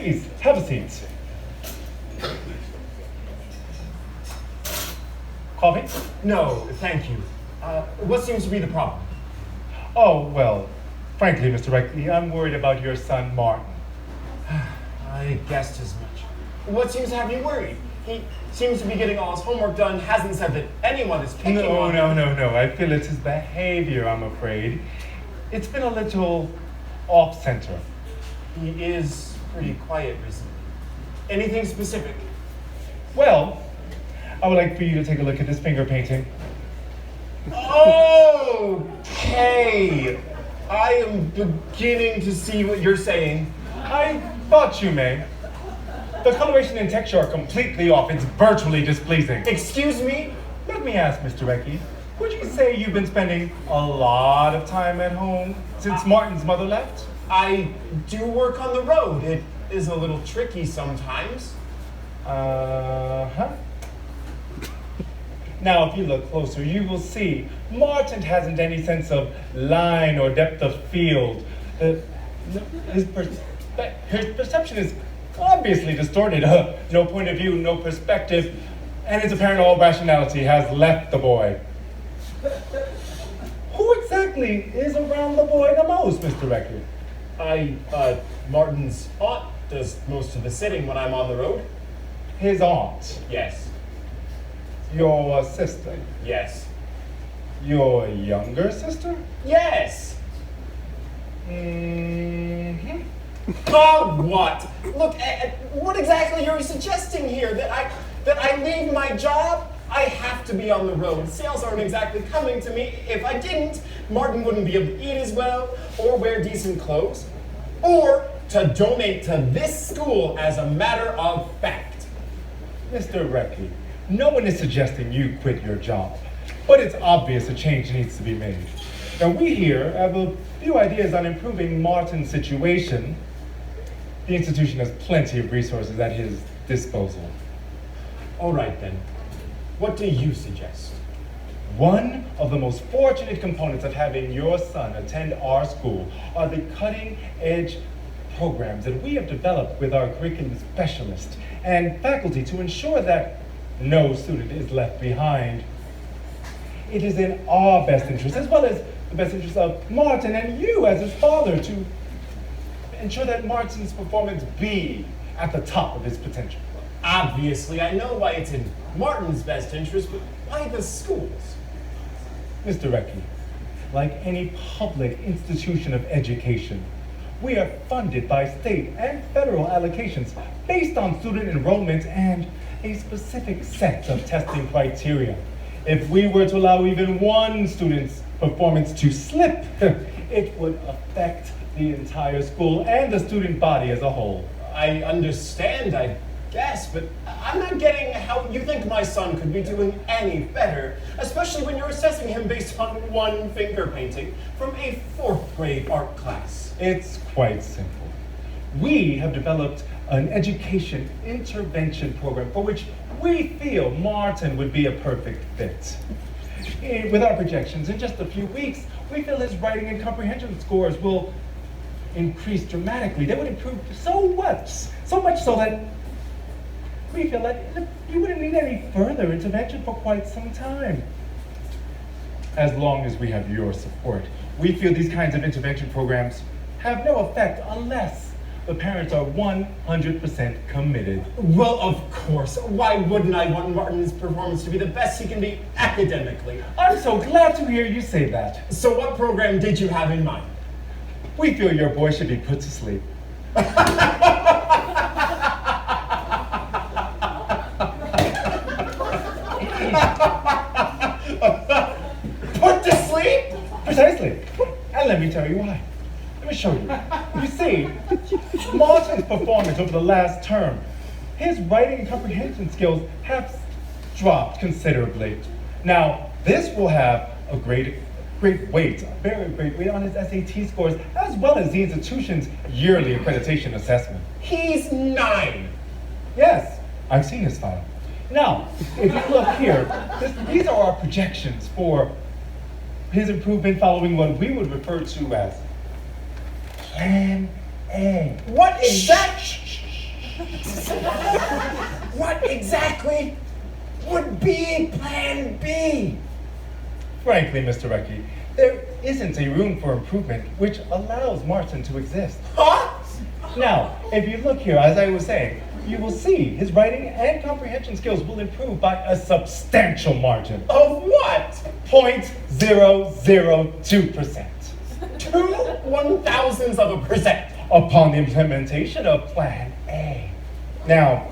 Please, have a seat. Coffee? No, thank you. What seems to be the problem? Oh, well, frankly, Mr. Reckley, I'm worried about your son, Martin. I guessed as much. What seems to have you worried? He seems to be getting all his homework done, hasn't said that anyone is picking on him. No. I feel it's his behavior, I'm afraid. It's been a little off-center. He is pretty quiet recently. Anything specific? Well, I would like for you to take a look at this finger painting. Okay. I am beginning to see what you're saying. I thought you may. The coloration and texture are completely off. It's virtually displeasing. Excuse me? Let me ask, Mr. Reckie, would you say you've been spending a lot of time at home since Martin's mother left? I do work on the road. It is a little tricky sometimes. Uh-huh. Now, if you look closer, you will see Martin hasn't any sense of line or depth of field. His perception is obviously distorted. No point of view, no perspective, and it's apparent all rationality has left the boy. Who exactly is around the boy the most, Mr. Reckley? Martin's aunt does most of the sitting when I'm on the road. His aunt? Yes. Your sister? Yes. Your younger sister? Yes. Mm-hmm. Oh, what? Look, what exactly are you suggesting here? That I leave my job? I have to be on the road. Sales aren't exactly coming to me. If I didn't, Martin wouldn't be able to eat as well, or wear decent clothes, or to donate to this school as a matter of fact. Mr. Reckley, no one is suggesting you quit your job, but it's obvious a change needs to be made. Now, we here have a few ideas on improving Martin's situation. The institution has plenty of resources at his disposal. All right, then. What do you suggest? One of the most fortunate components of having your son attend our school are the cutting-edge programs that we have developed with our curriculum specialists and faculty to ensure that no student is left behind. It is in our best interest, as well as the best interest of Martin and you as his father, to ensure that Martin's performance be at the top of his potential. Obviously, I know why it's in Martin's best interest, but why the schools? Mr. Reckley, like any public institution of education, we are funded by state and federal allocations based on student enrollment and a specific set of testing criteria. If we were to allow even one student's performance to slip, it would affect the entire school and the student body as a whole. I understand, I guess, but I'm not getting how you think my son could be doing any better, especially when you're assessing him based on one finger painting from a 4th grade art class. It's quite simple. We have developed an education intervention program for which we feel Martin would be a perfect fit. With our projections, in just a few weeks, we feel his writing and comprehension scores will increase dramatically. They would improve so much so that we feel that he wouldn't need any further intervention for quite some time. As long as we have your support, we feel these kinds of intervention programs have no effect unless the parents are 100% committed. Well, of course. Why wouldn't I want Martin's performance to be the best he can be academically? I'm so glad to hear you say that. So what program did you have in mind? We feel your boy should be put to sleep. Put to sleep? Precisely. And let me tell you why. Let me show you. You see, Martin's performance over the last term, his writing and comprehension skills have dropped considerably. Now, this will have a great weight, a very great weight on his SAT scores, as well as the institution's yearly accreditation assessment. He's 9. Yes, I've seen his file. Now, if you look here, these are our projections for his improvement following what we would refer to as Plan A. What is that? What exactly would be Plan B? Frankly, Mr. Recchi, there isn't a room for improvement which allows Martin to exist. Huh? Now, if you look here, as I was saying, you will see his writing and comprehension skills will improve by a substantial margin. Of what? 0.002%. 2/1000% Upon the implementation of Plan A. Now,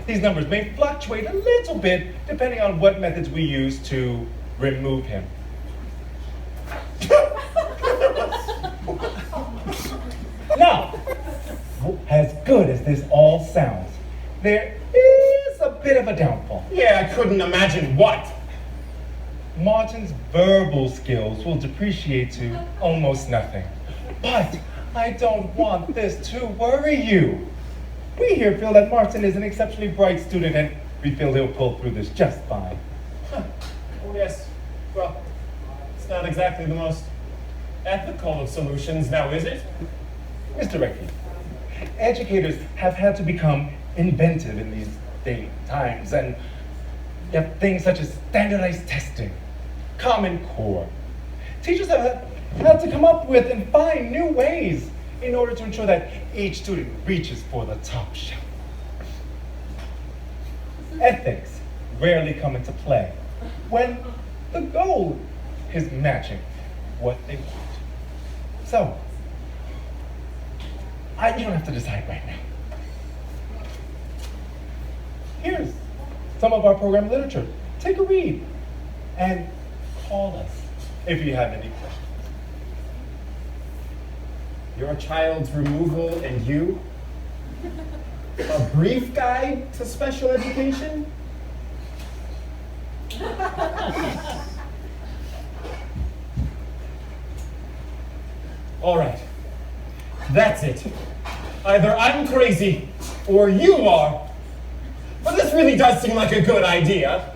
these numbers may fluctuate a little bit depending on what methods we use to remove him. Now, as good as this all sounds, there is a bit of a downfall. Yeah, I couldn't imagine what. Martin's verbal skills will depreciate to almost nothing. But I don't want this to worry you. We here feel that Martin is an exceptionally bright student and we feel he'll pull through this just fine. Oh, yes. Well, it's not exactly the most ethical of solutions now, is it? Mr. Recchi, educators have had to become inventive in these times, and you have things such as standardized testing, Common Core. Teachers have had to come up with and find new ways in order to ensure that each student reaches for the top shelf. Ethics rarely come into play when the goal is matching what they want. So, you don't have to decide right now. Here's some of our program literature. Take a read and call us if you have any questions. Your child's removal and you? A brief guide to special education? All right, that's it. Either I'm crazy or you are. But this really does seem like a good idea.